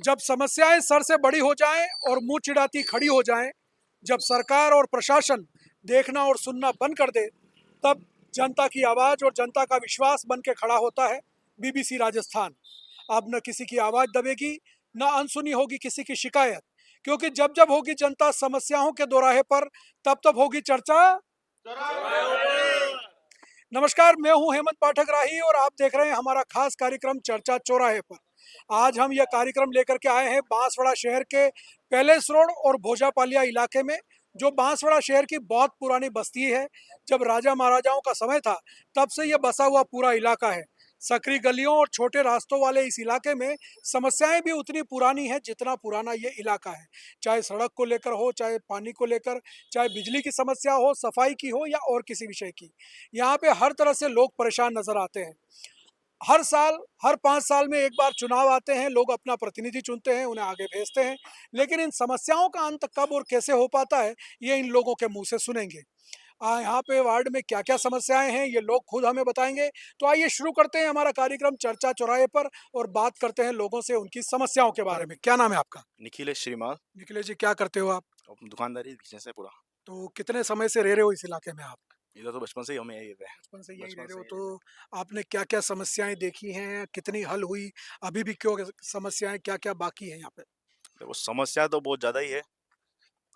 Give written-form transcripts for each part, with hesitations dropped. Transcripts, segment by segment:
जब समस्याएं सर से बड़ी हो जाएं और मुंह चिढ़ाती खड़ी हो जाएं, जब सरकार और प्रशासन देखना और सुनना बंद कर दे, तब जनता की आवाज और जनता का विश्वास बन के खड़ा होता है बीबीसी राजस्थान। अब न किसी की आवाज दबेगी, न अनसुनी होगी किसी की शिकायत, क्योंकि जब जब होगी जनता समस्याओं के दोराहे पर, तब तब होगी चर्चा। नमस्कार, मैं हूं हेमंत पाठक राही और आप देख रहे हैं हमारा खास कार्यक्रम चर्चा चौराहे पर। आज हम यह कार्यक्रम लेकर के आए हैं बांसवाड़ा शहर के पैलेस रोड और भोजापालिया इलाके में, जो बांसवाड़ा शहर की बहुत पुरानी बस्ती है। जब राजा महाराजाओं का समय था, तब से यह बसा हुआ पूरा इलाका है। सकरी गलियों और छोटे रास्तों वाले इस इलाके में समस्याएं भी उतनी पुरानी हैं जितना पुराना ये इलाका है। चाहे सड़क को लेकर हो, चाहे पानी को लेकर, चाहे बिजली की समस्या हो, सफाई की हो या और किसी विषय की। यहाँ पे हर तरह से लोग परेशान नजर आते हैं। हर साल, हर 5 साल में एक बार चुनाव आते हैं, लोग अपना प्रतिनिधि चुनते हैं, उन्हें आगे भेजते हैं, लेकिन इन समस्याओं का अंत कब और कैसे हो पाता है, ये इन लोगों के मुंह से सुनेंगे। यहाँ पे वार्ड में क्या क्या समस्याएं हैं, ये लोग खुद हमें बताएंगे। तो आइए शुरू करते हैं हमारा कार्यक्रम चर्चा चौराहे पर और बात करते हैं लोगों से उनकी समस्याओं के बारे में। क्या नाम है आपका? निखिलेश श्रीमाल। निखिलेश जी, क्या करते हो आप? दुकानदारी बिजनेस है पूरा। तो कितने समय से रह रहे हो इस इलाके में आप? इधर तो बचपन से ही हम यहीं रहते हैं। बचपन से यहीं रह बचपन रहे से हो, यहीं रहते हैं। तो आपने क्या क्या समस्याएं देखी हैं, कितनी हल हुई, अभी भी क्यों समस्याएं क्या क्या बाकी है यहाँ पे? देखो, समस्या तो बहुत ज्यादा ही है।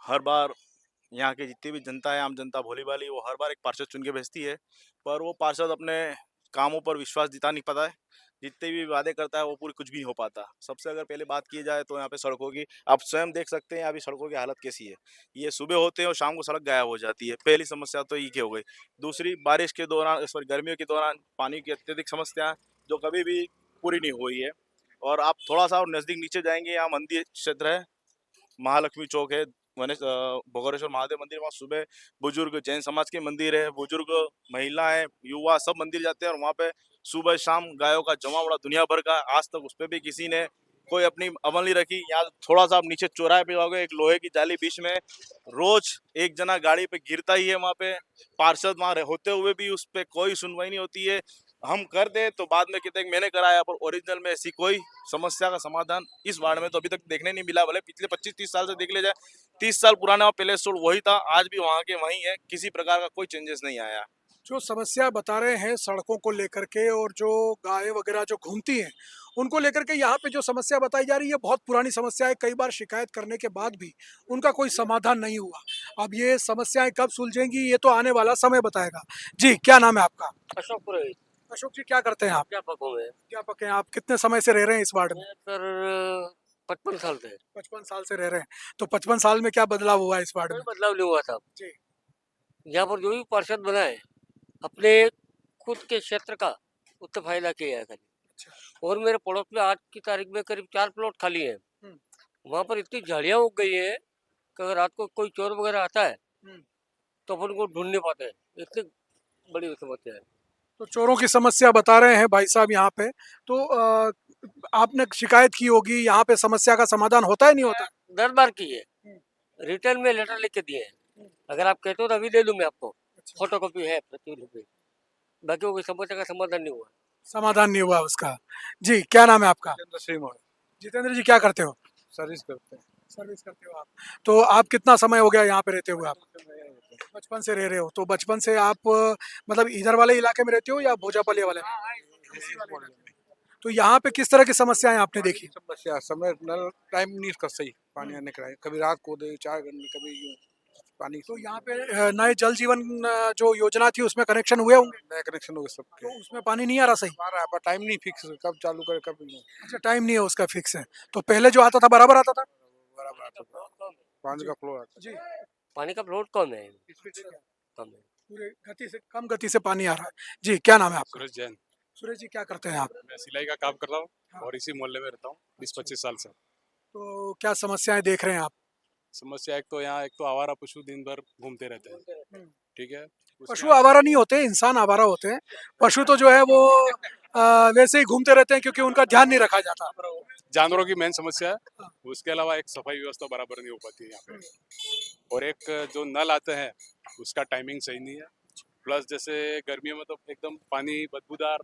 हर बार यहाँ की जितनी भी जनता है, आम जनता भोली भाली, वो हर बार एक पार्षद चुन के भेजती है, पर वो पार्षद अपने कामों पर विश्वास जिता नहीं पाता है। जितने भी वादे करता है वो पूरी कुछ भी नहीं हो पाता। सबसे अगर पहले बात की जाए तो यहाँ पे सड़कों की, आप स्वयं देख सकते हैं अभी सड़कों की हालत कैसी है। ये सुबह होते हैं और शाम को सड़क गायब हो जाती है। पहली समस्या तो ये हो गई। दूसरी, बारिश के दौरान, सॉरी, गर्मियों के दौरान पानी की अत्यधिक समस्या जो कभी भी पूरी नहीं हुई है। और आप थोड़ा सा और नजदीक नीचे जाएंगे, यहाँ मंदिर क्षेत्र है, महालक्ष्मी चौक है, भोगरेश्वर महादेव मंदिर, वहाँ सुबह बुजुर्ग, जैन समाज के मंदिर है, बुजुर्ग, महिलाएं, युवा सब मंदिर जाते हैं और वहाँ पे सुबह शाम गायों का जमा बड़ा दुनिया भर का। आज तक उस पर भी किसी ने कोई अपनी अमल नहीं रखी। यहाँ थोड़ा सा आप नीचे चौराहे पे जाओगे, एक लोहे की जाली बीच में, रोज एक जना गाड़ी पे गिरता ही है। वहाँ पे पार्षद वहाँ होते हुए भी उस पर कोई सुनवाई नहीं होती है। हम कर दे तो बाद में कहते हैं कि मैंने कराया, पर ओरिजिनल में ऐसी कोई समस्या का समाधान इस वार्ड में तो अभी तक देखने नहीं मिला। भले पिछले 25-30 साल से देख ले जाए, 30 साल पुराना पैलेस रोड वही था, आज भी वहाँ के वही है, किसी प्रकार का कोई चेंजेस नहीं आया। जो समस्या बता रहे हैं सड़कों को लेकर के और जो गाय वगैरह जो घूमती हैं, उनको लेकर के यहाँ पे जो समस्या बताई जा रही है बहुत पुरानी समस्या है। कई बार शिकायत करने के बाद भी उनका कोई समाधान नहीं हुआ। अब ये समस्याएं कब सुलझेंगी, ये तो आने वाला समय बताएगा। जी, क्या नाम है आपका? अशोक पुरोहित। अशोक जी, क्या करते हैं आप? अध्यापक हूँ मैं। अध्यापक हैं आप। कितने समय से रह रहे हैं इस वार्ड में? मैं सर 55 साल से। 55 साल से रह रहे हैं। तो 55 साल में क्या बदलाव हुआ है इस वार्ड कोई में? बदलाव नहीं हुआ था। जी। यहाँ पर जो भी पार्षद बना है, अपने खुद के क्षेत्र का उतना फायदा किया है खाली। अच्छा। और मेरे पड़ोस में आज की तारीख में करीब 4 प्लॉट खाली हैं। हम्म। वहाँ पर इतनी झाड़ियाँ उग गई है कि अगर रात को कोई चोर वगैरह आता है हम्म। तो अपन को ढूंढ नहीं पाते हैं। इतनी बड़ी समस्या है। तो चोरों की समस्या बता रहे हैं भाई साहब यहाँ पे। तो आपने शिकायत की होगी, यहाँ पे समस्या का समाधान होता है नहीं होता? 10 बार की है। हम्म। रिटर्न में लेटर लिख के दिए हैं। हम्म। अगर आप कहते हो तो अभी दे दूँ मैं आपको। अच्छा। फोटो कॉपी है प्रतिलिपि पे। बाकी कोई समस्या का समाधान नहीं हुआ। समाधान नहीं हुआ उसका। जी, क्या नाम है आपका? जितेंद्र श्रीमान। जितेंद्र जी, क्या करते हो? सर्विस करते हैं। सर्विस करते हो आप? तो आप कितना समय हो गया यहाँ पे रहते हुए? आप बचपन से रह रहे हो, तो बचपन से आप मतलब इधर वाले इलाके में रहते हो या भोजापल्ली वाले में? इसी वाले इलाके में। तो यहाँ पे किस तरह की समस्याएं आपने देखी? समस्या समय नल टाइम नहीं कर सही, पानी आने का कभी रात को दे 4 घंटे, कभी यूं पानी। तो यहाँ पे नए जल जीवन जो योजना थी उसमें कनेक्शन हुए होंगे? नया कनेक्शन हो गए सबके। तो उसमें पानी नहीं आ रहा सही? आ रहा है पर टाइम नहीं फिक्स, कब चालू करे कब नहीं। अच्छा, टाइम नहीं है उसका फिक्स है। तो पहले जो आता था बराबर आता था? बराबर आता था। पानी का फ्लो आता जी। पानी का फ्लोट कम है। कम है। पूरे गति से, कम गति से पानी आ रहा है। जी, क्या नाम है आपका? सूरज जैन। सुरेश जी, क्या करते हैं आप? मैं सिलाई का काम कर रहा हूँ हाँ। और इसी मोहल्ले में रहता हूँ 20-25 साल से। तो क्या समस्याएं देख रहे हैं आप? समस्या एक तो यहाँ, एक तो आवारा पशु दिन भर घूमते रहते हैं, ठीक है। पशु आवारा नहीं होते, इंसान आवारा होते हैं। पशु तो जो है वो वैसे ही घूमते रहते हैं क्योंकि उनका ध्यान नहीं रखा जाता। जानवरों की मेन समस्या है। उसके अलावा एक सफाई व्यवस्था बराबर नहीं हो पाती है यहाँ पे। और एक जो नल आते हैं उसका टाइमिंग सही नहीं है। प्लस जैसे गर्मियों में तो एकदम पानी बदबूदार,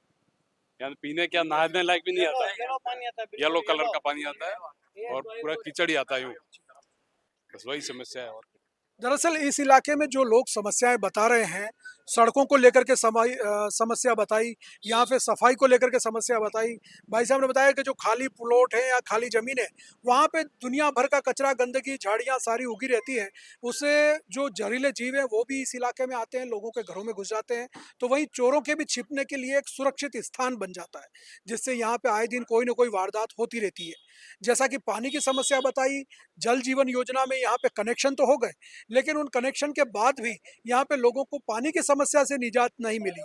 यहाँ पीने क्या नहाने लायक भी नहीं आता है, येलो कलर का पानी आता है और पूरा कीचड़ ही आता है यूं। बस वही समस्या है। और दरअसल इस इलाके में जो लोग समस्याएं बता रहे हैं, सड़कों को लेकर के समस्या बताई, यहाँ पे सफाई को लेकर के समस्या बताई। भाई साहब ने बताया कि जो खाली प्लॉट है या खाली ज़मीन है, वहाँ पे दुनिया भर का कचरा, गंदगी, झाड़ियाँ सारी उगी रहती है। उससे जो जहरीले जीव हैं, वो भी इस इलाके में आते हैं, लोगों के घरों में घुस जाते हैं। तो वहीं चोरों के भी छिपने के लिए एक सुरक्षित स्थान बन जाता है, जिससे यहाँ पे आए दिन कोई न कोई वारदात होती रहती है। जैसा कि पानी की समस्या बताई, जल जीवन योजना में यहाँ पे कनेक्शन तो हो गए, लेकिन उन कनेक्शन के बाद भी यहाँ पे लोगों को पानी की समस्या से निजात नहीं मिली,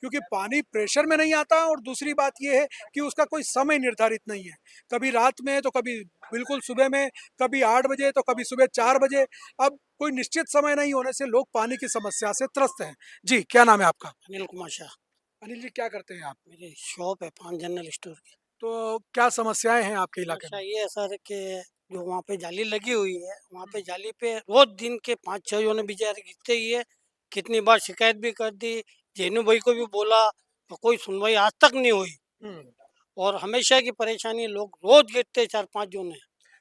क्योंकि पानी प्रेशर में नहीं आता और दूसरी बात ये है कि उसका कोई समय निर्धारित नहीं है। कभी रात में तो कभी बिल्कुल सुबह में, कभी 8 बजे तो कभी सुबह 4 बजे। अब कोई निश्चित समय नहीं होने से लोग पानी की समस्या से त्रस्त हैं। जी, क्या नाम है आपका? अनिल कुमार शाह। अनिल जी, क्या करते हैं आप? मेरी शॉप है पान जनरल स्टोर की। तो क्या समस्याएं हैं आपके इलाके समस्या में? ये है सर कि जो वहाँ पे जाली लगी हुई है, वहाँ पे जाली पे रोज दिन के 5-6 जने बेचारे गिरते ही है। कितनी बार शिकायत भी कर दी, जेनू भाई को भी बोला, तो कोई सुनवाई आज तक नहीं हुई। हम्म। और हमेशा की परेशानी है, लोग रोज गिरते 4-5 जने।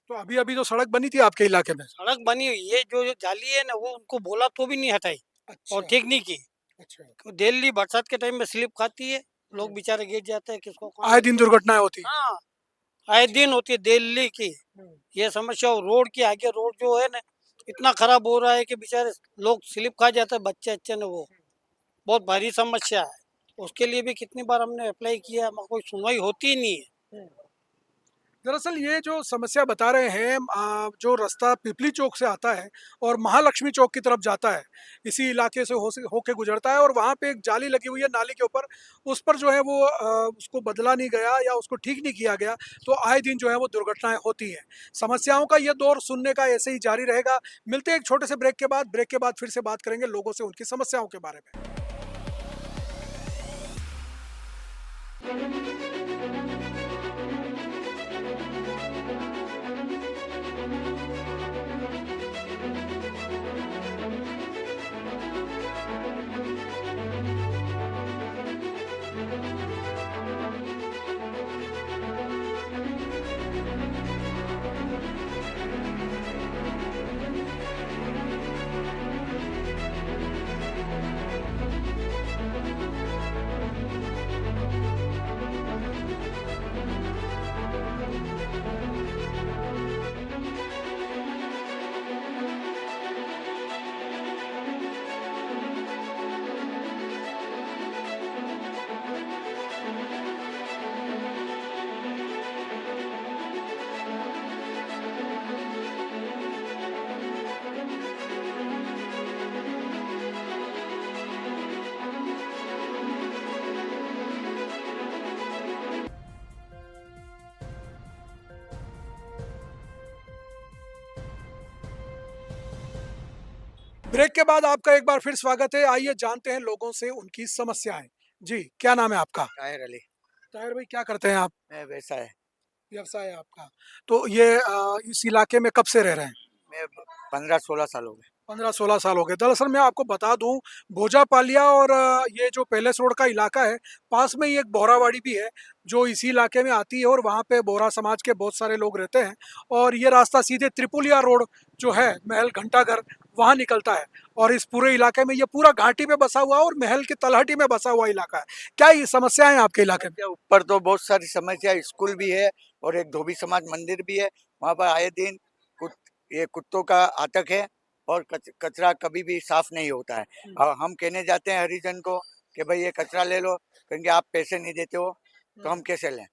तो अभी अभी तो सड़क बनी थी आपके इलाके में? सड़क बनी हुई है, जो जाली है ना, वो उनको बोला तो भी नहीं हटाई और अच्छा। ठीक नहीं की। अच्छा। डेली बरसात के टाइम में स्लिप खाती है, लोग बेचारे गिर जाते हैं। किसको कहाँ आए दिन दुर्घटनाएं होती हैं। हाँ, आए दिन होती है दिल्ली की हम्म। ये समस्या। और रोड की आगे रोड जो है ना, इतना खराब हो रहा है कि बेचारे लोग स्लिप खा जाते हैं, बच्चे अच्छे ने। वो बहुत भारी समस्या है। उसके लिए भी कितनी बार हमने अप्लाई किया, मगर कोई सुनवाई होती ही नहीं है। दरअसल ये जो समस्या बता रहे हैं, जो रास्ता पिपली चौक से आता है और महालक्ष्मी चौक की तरफ जाता है, इसी इलाके से होके गुजरता है और वहाँ पे एक जाली लगी हुई है नाली के ऊपर। उस पर जो है वो उसको बदला नहीं गया या उसको ठीक नहीं किया गया, तो आए दिन जो है वो दुर्घटनाएं होती हैं। समस्याओं का ये दौर सुनने का ऐसे ही जारी रहेगा। मिलते हैं एक छोटे से ब्रेक के बाद फिर से बात करेंगे लोगों से उनकी समस्याओं के बारे में। ब्रेक के बाद आपका एक बार फिर स्वागत है। आइए जानते हैं लोगों से उनकी समस्याएं। जी, क्या नाम है आपका? ताहिर अली। ताहिर भाई, क्या करते हैं आप? मैं वैसा है। व्यवसाय है आपका? तो ये इस इलाके में कब से रह रहे हैं? मैं 15-16 साल हो गए। 15-16 साल हो गए। दरअसल मैं आपको बता दूं, भोजापालिया और ये जो पैलेस रोड का इलाका है, पास में ही एक बोहरावाड़ी भी है, जो इसी इलाके में आती है और वहाँ पे बोहरा समाज के बहुत सारे लोग रहते हैं। और ये रास्ता सीधे त्रिपुलिया रोड जो है, महल घंटाघर, वहाँ निकलता है। और इस पूरे इलाके में ये पूरा घाटी पे बसा हुआ और महल की तलहटी में बसा हुआ इलाका है। क्या ये समस्याएं हैं आपके इलाके में? ऊपर तो बहुत सारी समस्या, स्कूल भी है और एक धोबी समाज मंदिर भी है। वहाँ पर आए दिन ये कुत्तों का आतंक है और कचरा कभी भी साफ नहीं होता है। और हम कहने जाते हैं हरिजन को कि भाई ये कचरा ले लो, कहेंगे आप पैसे नहीं देते हो तो हम कैसे लें।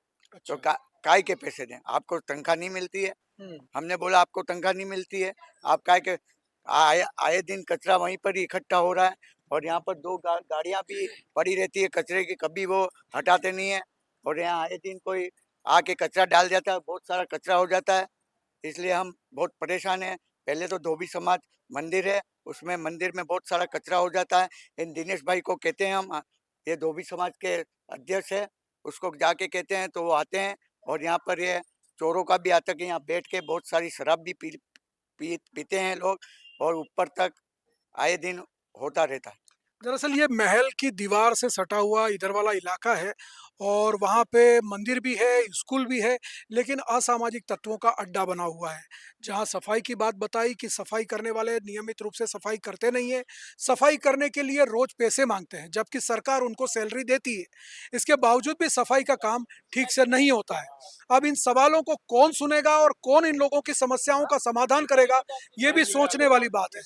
तो काय के पैसे दें? आपको तनख्वाह नहीं मिलती है। हमने बोला आपको तनख्वाह नहीं मिलती है, आप काय के आए दिन कचरा वहीं पर ही इकट्ठा हो रहा है। और यहाँ पर 2 गाड़ियाँ भी पड़ी रहती है कचरे की, कभी वो हटाते नहीं है। और यहाँ आए दिन कोई आके कचरा डाल जाता है, बहुत सारा कचरा हो जाता है, इसलिए हम बहुत परेशान हैं। पहले तो धोबी समाज मंदिर है, उसमें मंदिर में बहुत सारा कचरा हो जाता है। इन दिनेश भाई को कहते हैं हम, ये धोबी समाज के अध्यक्ष है, उसको जाके कहते हैं तो वो आते हैं। और यहाँ पर ये चोरों का भी आतंक है, यहाँ बैठ के बहुत सारी शराब भी पीते हैं लोग और ऊपर तक आए दिन होता रहता है। दरअसल ये महल की दीवार से सटा हुआ इधर वाला इलाका है और वहाँ पे मंदिर भी है, स्कूल भी है, लेकिन असामाजिक तत्वों का अड्डा बना हुआ है। जहाँ सफाई की बात बताई कि सफाई करने वाले नियमित रूप से सफाई करते नहीं हैं, सफाई करने के लिए रोज़ पैसे माँगते हैं, जबकि सरकार उनको सैलरी देती है। इसके बावजूद भी सफाई का काम ठीक से नहीं होता है। अब इन सवालों को कौन सुनेगा और कौन इन लोगों की समस्याओं का समाधान करेगा, ये भी सोचने वाली बात है।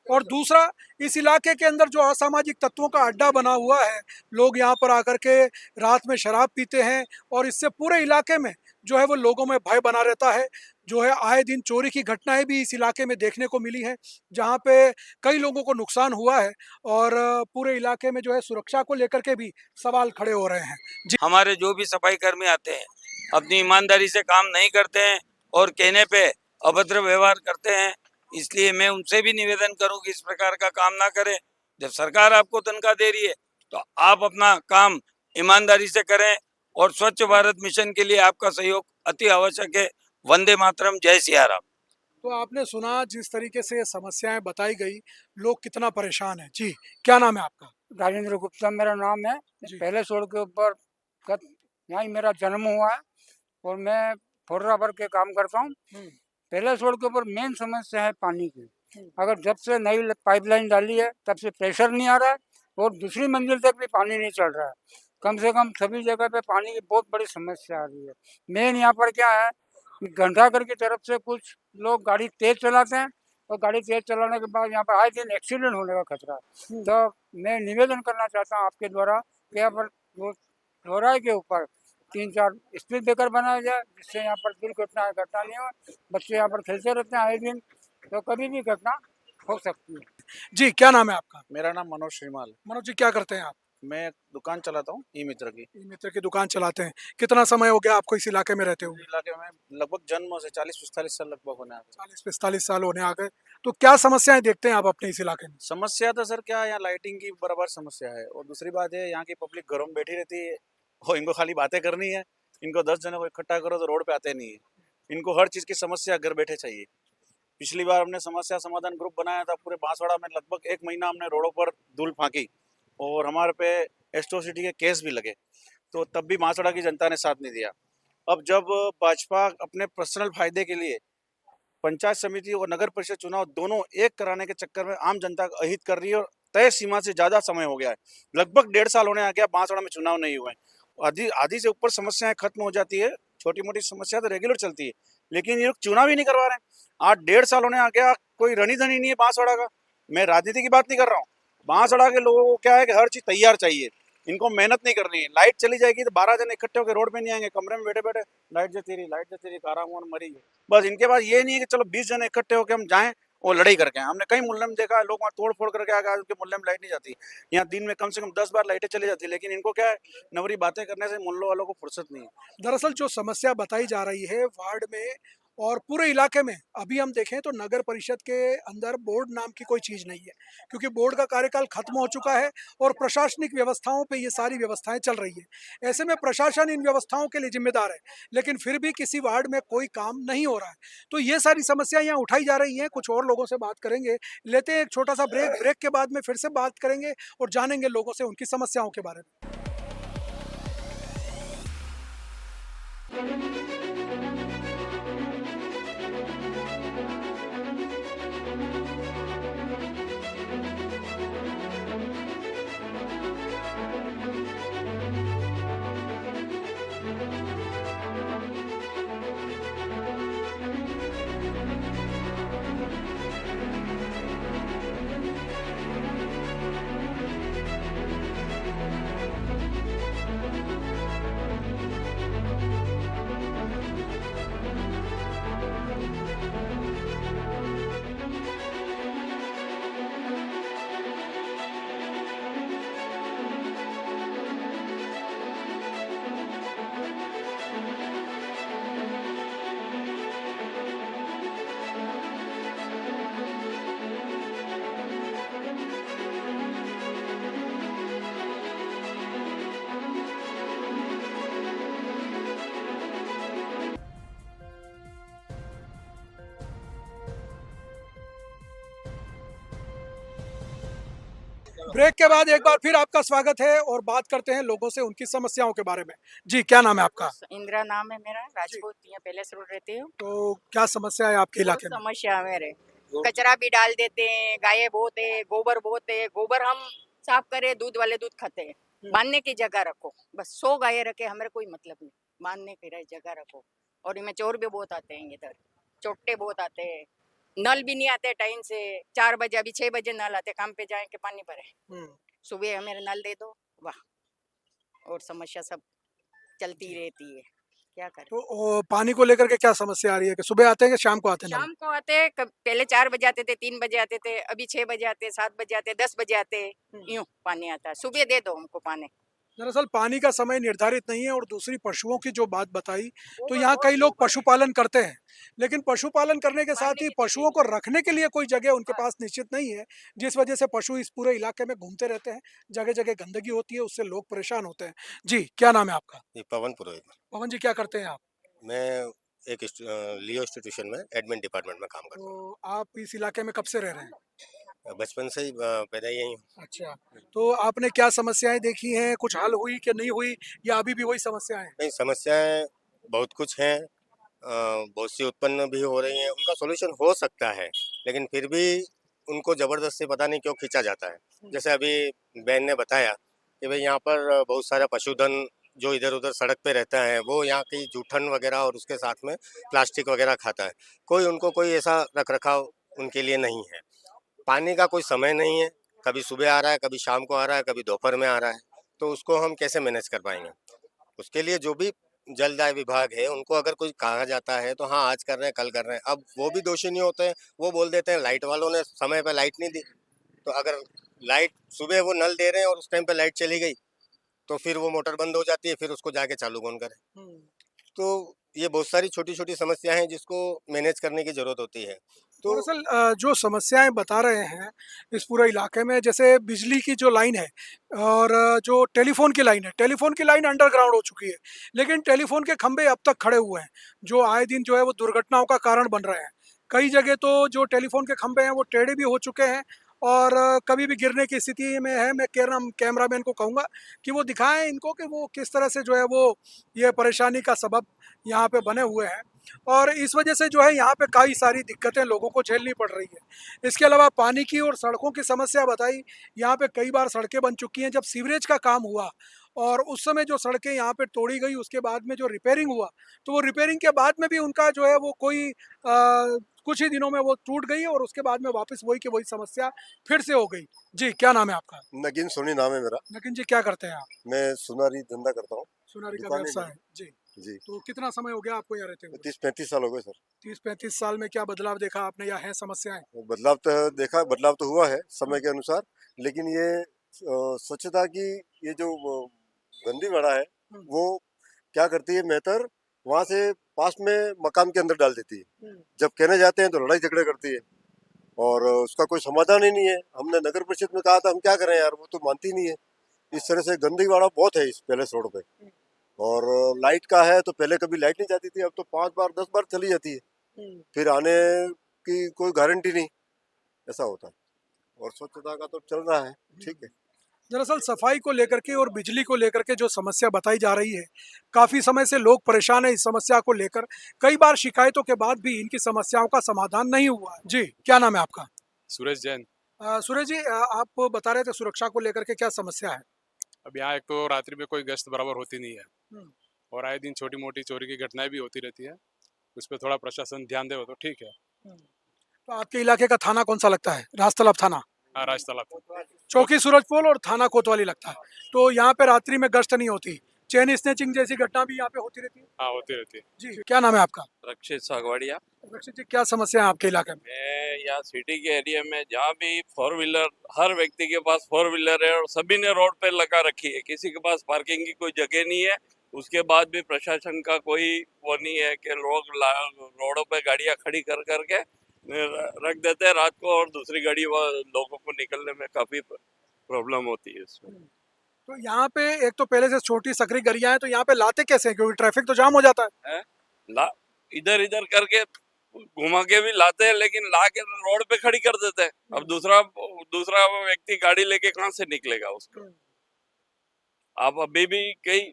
और दूसरा, इस इलाके के अंदर जो असामाजिक तत्वों का अड्डा बना हुआ है, लोग यहाँ पर आकर के रात में शराब पीते हैं और इससे पूरे इलाके में जो है वो लोगों में भय बना रहता है। जो है आए दिन चोरी की घटनाएं भी इस इलाके में देखने को मिली हैं, जहाँ पे कई लोगों को नुकसान हुआ है और पूरे इलाके में जो है सुरक्षा को लेकर के भी सवाल खड़े हो रहे हैं। जी हमारे जो भी सफाई कर्मी आते हैं अपनी ईमानदारी से काम नहीं करते हैं और कहने पे अभद्र व्यवहार करते हैं, इसलिए मैं उनसे भी निवेदन करूं कि इस प्रकार का काम ना करें। जब सरकार आपको तनख्वाह दे रही है तो आप अपना काम ईमानदारी से करें और स्वच्छ भारत मिशन के लिए आपका सहयोग अति आवश्यक है। वंदे मातरम, जय सिया राम। तो आपने सुना जिस तरीके से ये समस्याएं बताई गई, लोग कितना परेशान हैं। जी क्या नाम है आपका? राजेंद्र गुप्ता मेरा नाम है। जी। पहले छोड़ के ऊपर यहाँ ही मेरा जन्म हुआ है और मैं फोटोग्राफर के काम करता हूँ। पहले छोड़ के ऊपर मेन समस्या है पानी की। अगर जब से नई पाइपलाइन डाली है तब से प्रेशर नहीं आ रहा है और दूसरी मंजिल तक भी पानी नहीं चल रहा है। कम से कम सभी जगह पे पानी की बहुत बड़ी समस्या आ रही है। मेन यहाँ पर क्या है कि घंटाघर की तरफ से कुछ लोग गाड़ी तेज चलाते हैं और गाड़ी तेज चलाने के बाद यहाँ पर आए दिन एक्सीडेंट होने का खतरा है। तो मैं निवेदन करना चाहता हूँ आपके द्वारा कि यहाँ पर चौराहे के ऊपर 3-4 स्पीड ब्रेकर बनाया जाए, जिससे यहाँ पर दुर्घटना घटना नहीं हो। बच्चे यहाँ पर खेलते रहते हैं आए दिन, तो कभी भी घटना हो सकती है। जी क्या नाम है आपका? मेरा नाम मनोज श्रीमाल। मनोज जी क्या करते हैं आप? मैं दुकान चलाता हूँ ई मित्र की। ई मित्र की दुकान चलाते हैं। कितना समय हो गया आपको इस इलाके में रहते हुए? इलाके में लगभग जन्म से 40-45 साल लगभग होने आ गए। 40-45 साल होने आ गए। तो क्या समस्याएं देखते हैं आप अपने इस इलाके में? समस्या तो सर क्या है, यहाँ लाइटिंग की बराबर समस्या है और दूसरी बात है यहाँ की पब्लिक घरों में बैठी रहती है और इनको खाली बातें करनी है। इनको 10 जने को इकट्ठा करो तो रोड पे आते नहीं है। इनको हर चीज़ की समस्या घर बैठे चाहिए। पिछली बार हमने समस्या समाधान ग्रुप बनाया था, पूरे बांसवाड़ा में लगभग 1 महीना हमने रोडों पर धूल फाँकी और हमारे पे एट्रोसिटी के केस भी लगे, तो तब भी बांसवाड़ा की जनता ने साथ नहीं दिया। अब जब भाजपा अपने पर्सनल फायदे के लिए पंचायत समिति और नगर परिषद चुनाव दोनों एक कराने के चक्कर में आम जनता का अहित कर रही है और तय सीमा से ज़्यादा समय हो गया है। लगभग 1.5 साल होने आ गया, बांसवाड़ा में चुनाव नहीं हुए। आधी से ऊपर समस्याएं खत्म हो जाती है, छोटी मोटी समस्या तो रेगुलर चलती है, लेकिन ये लोग चुनाव ही नहीं करवा रहे हैं। 8-1.5 साल होने आ गया, कोई रनी धनी नहीं है बांसवाड़ा का। मैं राजनीति की बात नहीं कर रहा हूँ, बांसवाड़ा के लोगों को क्या है कि हर चीज़ तैयार चाहिए, इनको मेहनत नहीं करनी है। लाइट चली जाएगी तो 12 जने इकट्ठे होकर रोड पे नहीं आएंगे, कमरे में बैठे बैठे लाइट जती रही आराम और मरी गई। बस इनके पास ये नहीं है कि चलो 20 जने इकट्ठे होकर हम जाएं और लड़ाई करके आए। हमने कई मोहल्ले में देखा है, लोग वहाँ तोड़ फोड़ करके आ गए, उनके मोहल्ले में लाइट नहीं जाती। यहाँ दिन में कम से कम 10 बार लाइटें चली जाती है, लेकिन इनको क्या है, नवरी बातें करने से मोहल्लों वालों को फुर्सत नहीं है। दरअसल जो समस्या बताई जा रही है वार्ड में और पूरे इलाके में, अभी हम देखें तो नगर परिषद के अंदर बोर्ड नाम की कोई चीज़ नहीं है, क्योंकि बोर्ड का कार्यकाल खत्म हो चुका है और प्रशासनिक व्यवस्थाओं पे ये सारी व्यवस्थाएं चल रही है। ऐसे में प्रशासन इन व्यवस्थाओं के लिए जिम्मेदार है, लेकिन फिर भी किसी वार्ड में कोई काम नहीं हो रहा है। तो ये सारी समस्याएं यहाँ उठाई जा रही हैं। कुछ और लोगों से बात करेंगे, लेते हैं एक छोटा सा ब्रेक। ब्रेक के बाद में फिर से बात करेंगे और जानेंगे लोगों से उनकी समस्याओं के बारे में। ब्रेक के बाद एक बार फिर आपका स्वागत है और बात करते हैं लोगों से उनकी समस्याओं के बारे में। जी, क्या नाम है आपका? इंदिरा नाम है मेरा, राजपूत यहाँ पैलेस रोड रहती हूँ। तो क्या समस्या है आपके बहुत इलाके में? समस्या है मेरे, कचरा भी डाल देते हैं, गायें बहुत है, गोबर बहुत है, गोबर हम साफ करे, दूध वाले दूध खाते हैं। बांधने की जगह रखो, बस 100 गायें रखे, हमें कोई मतलब नहीं, बांधने की जगह रखो। और इनमें चोर भी बहुत आते हैं, इधर चोट्टे बहुत आते हैं, नल भी नहीं आते टाइम से। 4 बजे, अभी 6 बजे नल आते, काम पे जाए के पानी भरे, सुबह हमें नल दे दो, वाह। और समस्या सब चलती रहती है, क्या करें। तो पानी को लेकर के क्या समस्या आ रही है कि सुबह आते हैं कि शाम को आते हैं? शाम को आते, पहले 4 बजे आते थे, 3 बजे आते थे, अभी 6 बजे आते, 7 बजे आते, 10 बजे आते, यूं पानी आता है। सुबह दे दो हमको पानी। दरअसल पानी का समय निर्धारित नहीं है। और दूसरी पशुओं की जो बात बताई, तो यहाँ कई लोग पशुपालन करते हैं, लेकिन पशुपालन करने के साथ ही पशुओं को रखने के लिए कोई जगह उनके पास निश्चित नहीं है, जिस वजह से पशु इस पूरे इलाके में घूमते रहते हैं। जगह जगह गंदगी होती है, उससे लोग परेशान होते हैं। जी, क्या नाम है आपका? ये पवन पुरोहित। पवन जी, क्या करते हैं आप? मैं एक लियो इंस्टीट्यूशन में एडमिन डिपार्टमेंट में काम करता तो आप इस इलाके में कब से रह रहे हैं? हूँ। बचपन से ही पैदा यही हूँ। अच्छा, तो आपने क्या समस्याएं देखी हैं? कुछ हल हुई कि नहीं हुई, या अभी भी वही समस्याएं हैं? नहीं, समस्याएं बहुत कुछ हैं, बहुत सी उत्पन्न भी हो रही हैं। उनका सॉल्यूशन हो सकता है, लेकिन फिर भी उनको ज़बरदस्ती पता नहीं क्यों खींचा जाता है। जैसे अभी बहन ने बताया कि भाई यहाँ पर बहुत सारा पशुधन जो इधर उधर सड़क पे रहता है, वो यहाँ की जूठन वगैरह और उसके साथ में प्लास्टिक वगैरह खाता है। उनको कोई ऐसा रख रखाव उनके लिए नहीं है। पानी का कोई समय नहीं है, कभी सुबह आ रहा है, कभी शाम को आ रहा है, कभी दोपहर में आ रहा है, तो उसको हम कैसे मैनेज कर पाएंगे? उसके लिए जो भी जलदाय विभाग है, उनको अगर कोई कहा जाता है तो हाँ, आज कर रहे हैं, कल कर रहे हैं। अब वो भी दोषी नहीं होते हैं, वो बोल देते हैं लाइट वालों ने समय पर लाइट नहीं दी। तो अगर लाइट सुबह वो नल दे रहे हैं और उस टाइम पे लाइट चली गई, तो फिर वो मोटर बंद हो जाती है, फिर उसको जाके चालू कौन करे? तो ये बहुत सारी छोटी-छोटी समस्याएं हैं जिसको मैनेज करने की ज़रूरत होती है। तो दरअसल जो समस्याएं बता रहे हैं इस पूरे इलाके में, जैसे बिजली की जो लाइन है और जो टेलीफोन की लाइन है, टेलीफोन की लाइन अंडरग्राउंड हो चुकी है, लेकिन टेलीफोन के खंभे अब तक खड़े हुए हैं, जो आए दिन जो है वो दुर्घटनाओं का कारण बन रहे हैं। कई जगह तो जो टेलीफोन के खंभे हैं वो टेढ़े भी हो चुके हैं और कभी भी गिरने की स्थिति में है। मैं कैमरामैन को कहूँगा कि वो दिखाएं इनको कि वो किस तरह से जो है वो ये परेशानी का सबब यहाँ पे बने हुए हैं, और इस वजह से जो है यहाँ पे कई सारी दिक्कतें लोगों को झेलनी पड़ रही है। इसके अलावा पानी की और सड़कों की समस्या बताई। यहाँ पे कई बार सड़कें बन चुकी हैं। जब सीवरेज का काम हुआ और उस समय जो सड़कें यहाँ पे तोड़ी गई, उसके बाद में जो रिपेयरिंग हुआ, तो वो रिपेयरिंग के बाद में भी उनका जो है वो कोई कुछ ही दिनों में वो टूट गई और उसके बाद में वापस वही की वही समस्या फिर से हो गई। जी, क्या नाम है आपका? नगीन सोनी नाम है मेरा। नगीन जी, क्या करते हैं आप? मैं सुनारी धंधा करता हूँ। सुनारी का दुकान है व्यवसाय? मेरी। जी। जी, तो कितना समय हो गया आपको यहाँ रहते हुए? 30-35 साल हो गए सर। 30-35 साल में क्या बदलाव देखा आपने, या है समस्याएं? बदलाव तो देखा, बदलाव तो हुआ है समय के अनुसार, लेकिन ये स्वच्छता की ये जो गंदी वाड़ा है, वो क्या करती है, मेहतर वहाँ से पास में मकान के अंदर डाल देती है। जब कहने जाते हैं तो लड़ाई झगड़े करती है और उसका कोई समाधान ही नहीं है। हमने नगर परिषद में कहा था, हम क्या करें यार, वो तो मानती नहीं है। इस तरह से गंदी वाड़ा बहुत है इस पैलेस रोड पे। और लाइट का है तो पहले कभी लाइट नहीं जाती थी, अब तो 5 बार 10 बार चली जाती है, फिर आने की कोई गारंटी नहीं, ऐसा होता है। और स्वच्छता का तो चल रहा है, ठीक है। दरअसल सफाई को लेकर के और बिजली को लेकर के जो समस्या बताई जा रही है, काफ़ी समय से लोग परेशान हैं इस समस्या को लेकर। कई बार शिकायतों के बाद भी इनकी समस्याओं का समाधान नहीं हुआ है। जी, क्या नाम है आपका? सूरज जैन। सूरज जी, आप बता रहे थे सुरक्षा को लेकर के क्या समस्या है? अब यहाँ एक तो रात्रि में कोई गश्त बराबर होती नहीं है और आए दिन छोटी मोटी चोरी की घटनाएं भी होती रहती है। उस पर थोड़ा प्रशासन ध्यान दे तो ठीक है। तो आपके इलाके का थाना कौन सा लगता है? राजतलब थाना? हाँ, राजतालाब। चौकी सूरजपोल और थाना कोतवाली लगता है। तो यहाँ पे रात्रि में गश्त नहीं होती, चेन स्नेचिंग जैसी घटना भी यहाँ पे होती रहती है? हाँ, होती रहती है। जी, क्या नाम है आपका? रक्षित सागवाड़िया। रक्षित जी, क्या समस्या है आपके इलाके में? मैं यहाँ सिटी के एरिया में जहाँ भी 4 व्हीलर, हर व्यक्ति के पास 4 व्हीलर है और सभी ने रोड पे लगा रखी है। किसी के पास पार्किंग की कोई जगह नहीं है। उसके बाद भी प्रशासन का कोई वो नहीं है कि लोग रोडों पे गाड़ियाँ खड़ी कर करके रख देते हैं रात को और दूसरी गाड़ी लोगों को निकलने में काफी प्रॉब्लम होती है इसमें। तो यहाँ पे एक तो पहले से छोटी सकरी गलियां हैं, तो यहाँ पे लाते कैसे हैं, क्योंकि ट्रैफिक तो जाम हो जाता है? इधर इधर करके घुमा के भी लाते हैं, लेकिन ला के रोड पे खड़ी कर देते हैं। अब दूसरा दूसरा व्यक्ति गाड़ी लेके कहाँ से निकलेगा उसको। आप अभी भी कहीं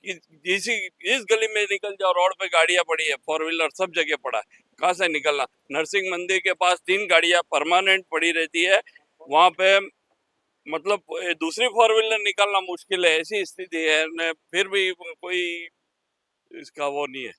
इस गली में निकल जाओ, रोड पे गाड़ियां पड़ी है, 4 व्हीलर सब जगह पड़ा है, कहाँ से निकलना। नरसिंह मंदिर के पास 3 गाड़ियां परमानेंट पड़ी रहती है, वहां पे मतलब दूसरी 4 व्हीलर निकालना मुश्किल है, ऐसी स्थिति है न, फिर भी कोई इसका वो नहीं है।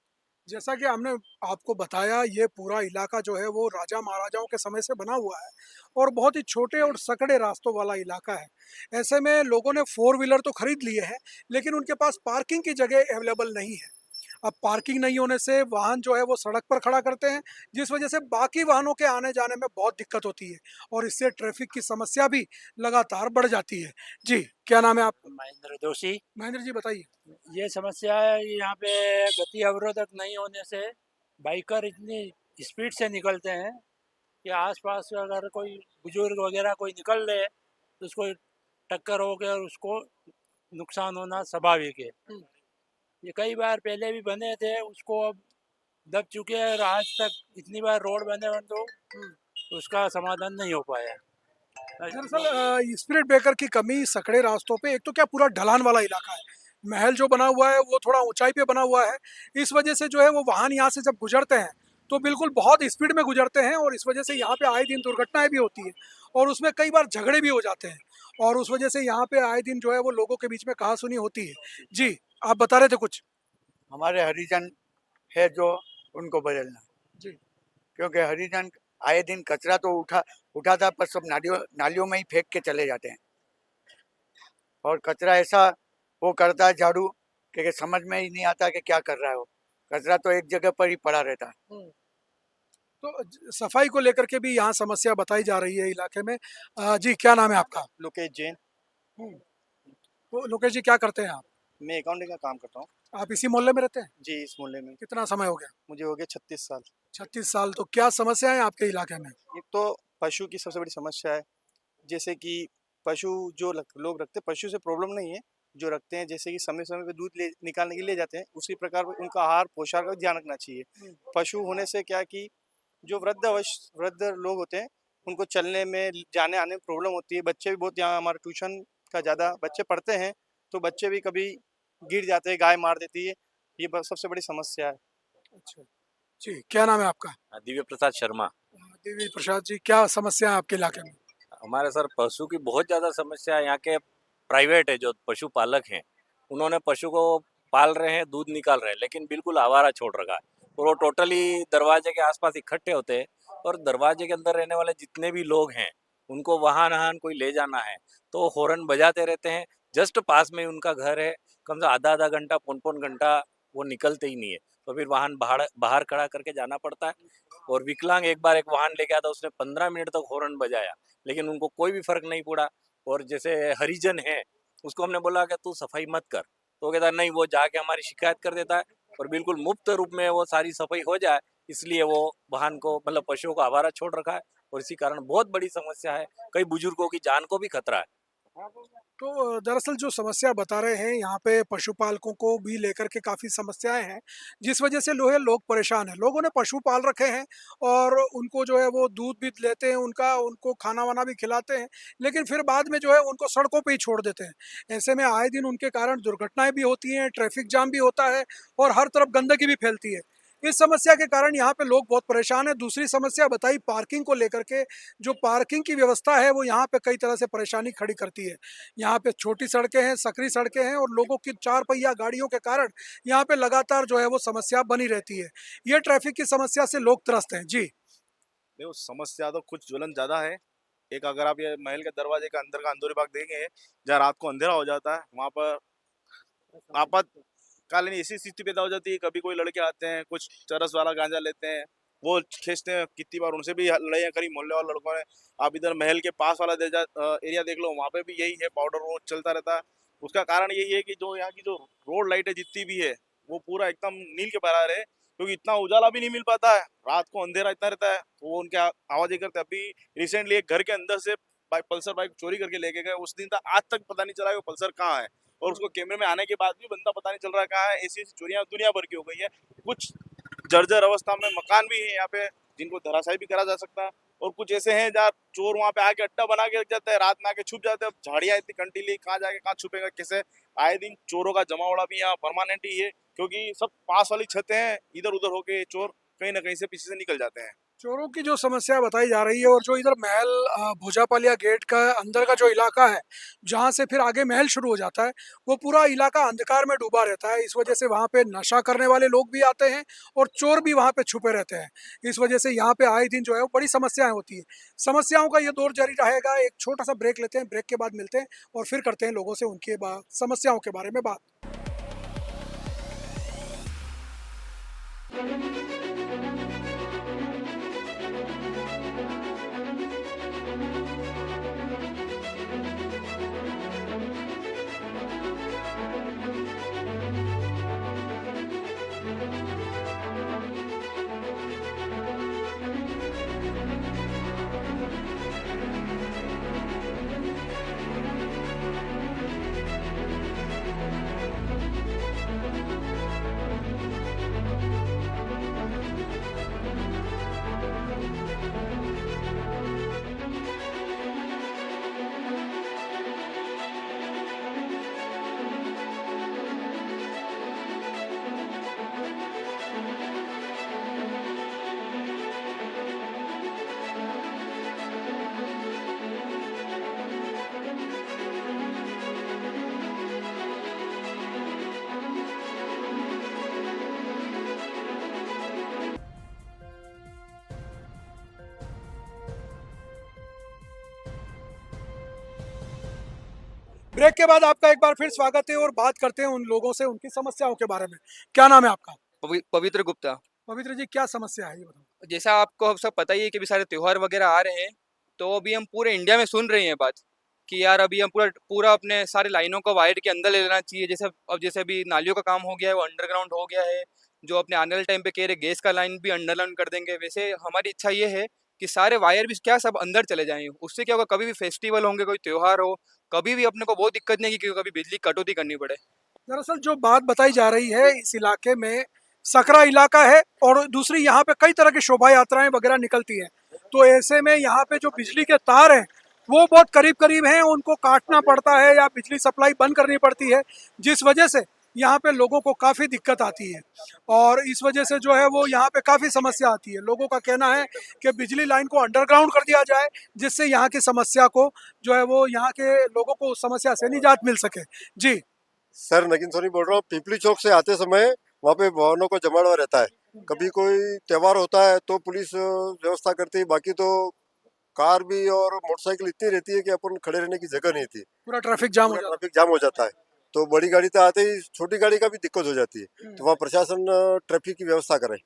जैसा कि हमने आपको बताया, ये पूरा इलाका जो है वो राजा महाराजाओं के समय से बना हुआ है और बहुत ही छोटे और सकड़े रास्तों वाला इलाका है। ऐसे में लोगों ने 4 व्हीलर तो खरीद लिए हैं, लेकिन उनके पास पार्किंग की जगह अवेलेबल नहीं है। अब पार्किंग नहीं होने से वाहन जो है वो सड़क पर खड़ा करते हैं, जिस वजह से बाकी वाहनों के आने जाने में बहुत दिक्कत होती है और इससे ट्रैफिक की समस्या भी लगातार बढ़ जाती है। जी, क्या नाम है आपका? महेंद्र जोशी। महेंद्र जी बताइए। ये समस्या है, यहाँ पे गति अवरोधक नहीं होने से बाइकर इतनी स्पीड से निकलते हैं कि आसपास अगर कोई बुजुर्ग वगैरह कोई निकल रहे तो उसको टक्कर हो गया और उसको नुकसान होना स्वाभाविक है। ये कई बार पहले भी बने थे, उसको अब दब चुके हैं और आज तक इतनी बार रोड बने हैं तो उसका समाधान नहीं हो पाया। दरअसल स्पीड ब्रेकर की कमी सकड़े रास्तों पे, एक तो क्या पूरा ढलान वाला इलाका है, महल जो बना हुआ है वो थोड़ा ऊंचाई पे बना हुआ है, इस वजह से जो है वो वाहन यहाँ से जब गुजरते हैं तो बिल्कुल बहुत स्पीड में गुजरते हैं और इस वजह से यहाँ पे आए दिन दुर्घटनाएं भी होती है और उसमें कई बार झगड़े भी हो जाते हैं और उस वजह से यहाँ पे आए दिन जो है वो लोगों के बीच में कहासुनी होती है। जी, आप बता रहे थे कुछ। हमारे हरिजन है जो उनको बदलना जी, क्योंकि हरिजन आए दिन कचरा तो उठाता पर सब नालियों में ही फेंक के चले जाते हैं और कचरा ऐसा वो करता है झाड़ू कि समझ में ही नहीं आता कि क्या कर रहा है वो। कचरा तो एक जगह पर ही पड़ा रहता है। तो सफाई को लेकर के भी यहाँ समस्या बताई जा रही है इलाके में। जी, क्या नाम है आपका? लोकेश जैन। तो लोकेश जी क्या करते हैं आप? मैं अकाउंटिंग का काम करता हूँ। आप इसी मोहल्ले में रहते हैं? जी, इस मोहल्ले में। कितना समय हो गया? मुझे हो गया 36 साल। 36 साल। तो क्या समस्या है आपके इलाके में? एक तो पशु की सबसे बड़ी समस्या है, जैसे कि पशु जो लोग रखते हैं, पशु से प्रॉब्लम नहीं है, जो रखते हैं जैसे कि समय समय पे दूध निकालने के लिए जाते हैं, उसी प्रकार उनका आहार पोषण का ध्यान रखना चाहिए। पशु होने से क्या कि जो वृद्ध लोग होते हैं उनको चलने में जाने आने में प्रॉब्लम होती है। बच्चे भी बहुत, यहाँ हमारे ट्यूशन का ज़्यादा बच्चे पढ़ते हैं तो बच्चे भी कभी गिर जाते हैं, गाय मार देती है, ये सबसे बड़ी समस्या है। अच्छा जी, क्या नाम है आपका? दिव्य प्रसाद शर्मा। दिव्य प्रसाद जी, क्या समस्या है आपके इलाके में? हमारे सर पशु की बहुत ज़्यादा समस्या है। यहाँ के प्राइवेट है जो पशुपालक हैं, उन्होंने पशु को पाल रहे हैं, दूध निकाल रहे हैं, लेकिन बिल्कुल आवारा छोड़ रखा है और वो टोटली दरवाजे के आसपास इकट्ठे होते हैं और दरवाजे के अंदर रहने वाले जितने भी लोग हैं उनको वाहन कोई ले जाना है तो हॉर्न बजाते रहते हैं। जस्ट पास में उनका घर है, कम से आधा घंटा पौन घंटा वो निकलते ही नहीं है, तो फिर वाहन बाहर खड़ा करके जाना पड़ता है। और विकलांग एक बार एक वाहन लेके आया था, उसने 15 मिनट तक हॉर्न बजाया लेकिन उनको कोई भी फर्क नहीं पड़ा। और जैसे हरिजन है उसको हमने बोला कि तू सफाई मत कर, तो वो कहता नहीं, वो जाके हमारी शिकायत कर देता है और बिल्कुल मुफ्त रूप में वो सारी सफाई हो जाए, इसलिए वो वाहन को मतलब पशुओं को आवारा छोड़ रखा है और इसी कारण बहुत बड़ी समस्या है, कई बुजुर्गों की जान को भी खतरा है। तो दरअसल जो समस्या बता रहे हैं यहाँ पे पशुपालकों को भी लेकर के काफ़ी समस्याएं हैं, जिस वजह से लोग परेशान हैं। लोगों ने पशु पाल रखे हैं और उनको जो है वो दूध भी लेते हैं, उनको खाना वाना भी खिलाते हैं, लेकिन फिर बाद में जो है उनको सड़कों पे ही छोड़ देते हैं। ऐसे में आए दिन उनके कारण दुर्घटनाएं भी होती हैं, ट्रैफिक जाम भी होता है और हर तरफ गंदगी भी फैलती है। इस समस्या के कारण यहाँ पे लोग बहुत परेशान हैं। दूसरी समस्या बताई पार्किंग को लेकर के, जो पार्किंग की व्यवस्था है वो यहाँ पे कई तरह से परेशानी खड़ी करती है। यहाँ पे छोटी सड़कें हैं, सकरी सड़कें हैं और लोगों की 4 पहिया गाड़ियों के कारण यहाँ पे लगातार जो है वो समस्या बनी रहती है। ये ट्रैफिक की समस्या से लोग त्रस्त हैं। जी, देखो समस्या तो कुछ ज्वलन ज़्यादा है। एक अगर आप ये महल के दरवाजे का अंदरूनी भाग देखेंगे, जहाँ रात को अंधेरा हो जाता है, वहाँ पर आपातकालीन ऐसी स्थिति पैदा हो जाती है। कभी कोई लड़के आते हैं, कुछ चरस वाला गांजा लेते हैं, वो खींचते हैं। कितनी बार उनसे भी लड़ाइयाँ करी मोहल्ले वाले लड़कों ने। आप इधर महल के पास वाला एरिया देख लो, वहाँ पे भी यही है, पाउडर वो चलता रहता है। उसका कारण यही है कि जो यहाँ की जो रोड लाइट है जितनी भी है वो पूरा एकदम नील के बराबर है, क्योंकि इतना उजाला भी नहीं मिल पाता है, रात को अंधेरा इतना रहता है, तो वो उनके आवाज़ें करते हैं। अभी रिसेंटली एक घर के अंदर से पल्सर बाइक चोरी करके लेके गए, उस दिन तक आज तक पता नहीं चला वो पल्सर कहाँ है और उसको कैमरे में आने के बाद भी बंदा पता नहीं चल रहा कहाँ है। ऐसी चोरियां दुनिया भर की हो गई है। कुछ जर्जर अवस्था में मकान भी है यहाँ पे जिनको धराशायी भी करा जा सकता है और कुछ ऐसे हैं जहाँ चोर वहाँ पे आके अड्डा बना के रख जाते हैं, रात में आके छुप जाते हैं। झाड़ियाँ इतनी कंटीली, कहाँ जाके कहाँ छुपेगा कैसे। आए दिन चोरों का जमावड़ा भी यहाँ परमानेंट ही है, क्योंकि सब पास वाली छतें हैं, इधर उधर होके चोर कहीं ना कहीं से पीछे से निकल जाते हैं। चोरों की जो समस्या बताई जा रही है, और जो इधर महल भोजापालिया गेट का अंदर का जो इलाका है, जहाँ से फिर आगे महल शुरू हो जाता है, वो पूरा इलाका अंधकार में डूबा रहता है। इस वजह से वहाँ पे नशा करने वाले लोग भी आते हैं और चोर भी वहाँ पे छुपे रहते हैं। इस वजह से यहाँ पे आए दिन जो है वो बड़ी समस्याएं होती है। समस्याओं का ये दौर जारी रहेगा। एक छोटा सा ब्रेक लेते हैं, ब्रेक के बाद मिलते हैं और फिर करते हैं लोगों से उनके समस्याओं के बारे में बात। ब्रेक के बाद आपका एक बार फिर स्वागत है और बात करते हैं उन लोगों से उनकी समस्याओं के बारे में। क्या नाम है आपका? पवित्र गुप्ता। पवित्र जी, क्या समस्या है ये बताओ। जैसा आपको अब सब पता ही है कि भी सारे त्योहार वगैरह आ रहे हैं, तो अभी हम पूरे इंडिया में सुन रहे हैं बात कि यार अभी हम पूरा अपने सारे लाइनों को वायर के अंदर ले लेना चाहिए। जैसे अभी नालियों का काम हो गया है, वो अंडरग्राउंड हो गया है। जो अपने आने वाले टाइम पे कह रहे गैस का लाइन भी अंडरग्राउंड कर देंगे। वैसे हमारी इच्छा ये है कि सारे वायर भी क्या सब अंदर चले जाएं। उससे क्या होगा, कभी भी फेस्टिवल होंगे, कोई त्योहार हो, कभी भी अपने को बहुत दिक्कत नहीं कि कभी बिजली कटौती करनी पड़े। दरअसल जो बात बताई जा रही है, इस इलाके में सकरा इलाका है और दूसरी यहाँ पे कई तरह की शोभा यात्राएं वगैरह निकलती हैं। तो ऐसे में यहाँ पे जो बिजली के तार हैं वो बहुत करीब करीब हैं, उनको काटना पड़ता है या बिजली सप्लाई बंद करनी पड़ती है, जिस वजह से यहाँ पे लोगों को काफ़ी दिक्कत आती है। और इस वजह से जो है वो यहाँ पे काफ़ी समस्या आती है। लोगों का कहना है कि बिजली लाइन को अंडरग्राउंड कर दिया जाए, जिससे यहाँ की समस्या को जो है वो यहाँ के लोगों को उस समस्या से निजात मिल सके। जी सर, नगीन सोनी बोल रहा हूँ। पिपली चौक से आते समय वहाँ पे वाहनों का जमावड़ा रहता है। कभी कोई त्योहार होता है तो पुलिस व्यवस्था करती है, बाकी तो कार भी और मोटरसाइकिल इतनी रहती है कि अपन खड़े रहने की जगह नहीं थी। पूरा ट्रैफिक जाम हो जाता है। तो बड़ी गाड़ी तो आते ही छोटी गाड़ी का भी दिक्कत हो जाती है। तो वहाँ प्रशासन ट्रैफिक की व्यवस्था करे।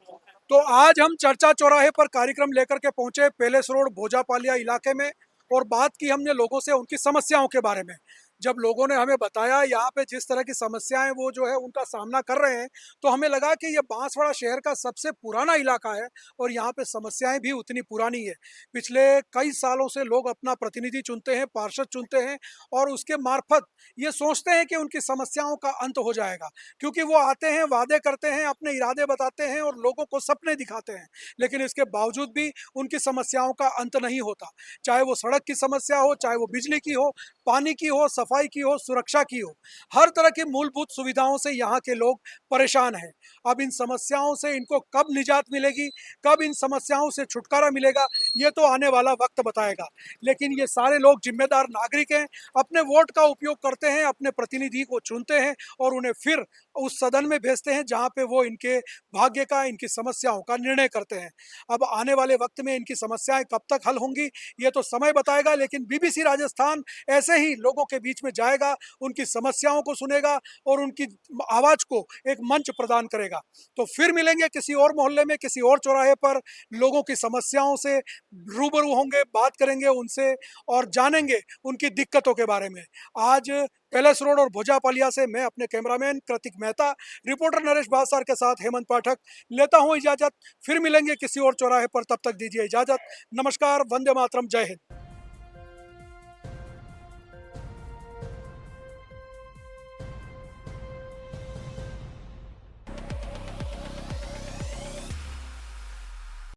तो आज हम चर्चा चौराहे पर कार्यक्रम लेकर के पहुंचे पैलेस रोड भोजापालिया इलाके में, और बात की हमने लोगों से उनकी समस्याओं के बारे में। जब लोगों ने हमें बताया यहाँ पे जिस तरह की समस्याएं वो जो है उनका सामना कर रहे हैं, तो हमें लगा कि ये बांसवाड़ा शहर का सबसे पुराना इलाका है और यहाँ पे समस्याएं भी उतनी पुरानी है। पिछले कई सालों से लोग अपना प्रतिनिधि चुनते हैं, पार्षद चुनते हैं, और उसके मार्फत ये सोचते हैं कि उनकी समस्याओं का अंत हो जाएगा, क्योंकि वो आते हैं, वादे करते हैं, अपने इरादे बताते हैं और लोगों को सपने दिखाते हैं, लेकिन इसके बावजूद भी उनकी समस्याओं का अंत नहीं होता। चाहे वो सड़क की समस्या हो, चाहे वो बिजली की हो, पानी की हो, सफाई की हो, सुरक्षा की हो, हर तरह की मूलभूत सुविधाओं से यहाँ के लोग परेशान हैं। अब इन समस्याओं से इनको कब निजात मिलेगी, कब इन समस्याओं से छुटकारा मिलेगा, ये तो आने वाला वक्त बताएगा। लेकिन ये सारे लोग जिम्मेदार नागरिक हैं, अपने वोट का उपयोग करते हैं, अपने प्रतिनिधि को चुनते हैं और उन्हें फिर उस सदन में भेजते हैं जहाँ पे वो इनके भाग्य का, इनकी समस्याओं का निर्णय करते हैं। अब आने वाले वक्त में इनकी समस्याएं कब तक हल होंगी ये तो समय बताएगा, लेकिन बीबीसी राजस्थान ऐसे ही लोगों के बीच में जाएगा, उनकी समस्याओं को सुनेगा और उनकी आवाज को एक मंच प्रदान करेगा। तो फिर मिलेंगे किसी और मोहल्ले में, किसी और चौराहे पर, लोगों की समस्याओं से रूबरू होंगे, बात करेंगे उनसे और जानेंगे उनकी दिक्कतों के बारे में। आज पैलेस रोड और भोजापालिया से मैं अपने कैमरामैन कृतिक मेहता, रिपोर्टर नरेश भास्कर के साथ हेमंत पाठक लेता हूं इजाजत। फिर मिलेंगे किसी और चौराहे पर, तब तक दीजिए इजाजत। नमस्कार, वंदे मातरम, जय हिंद।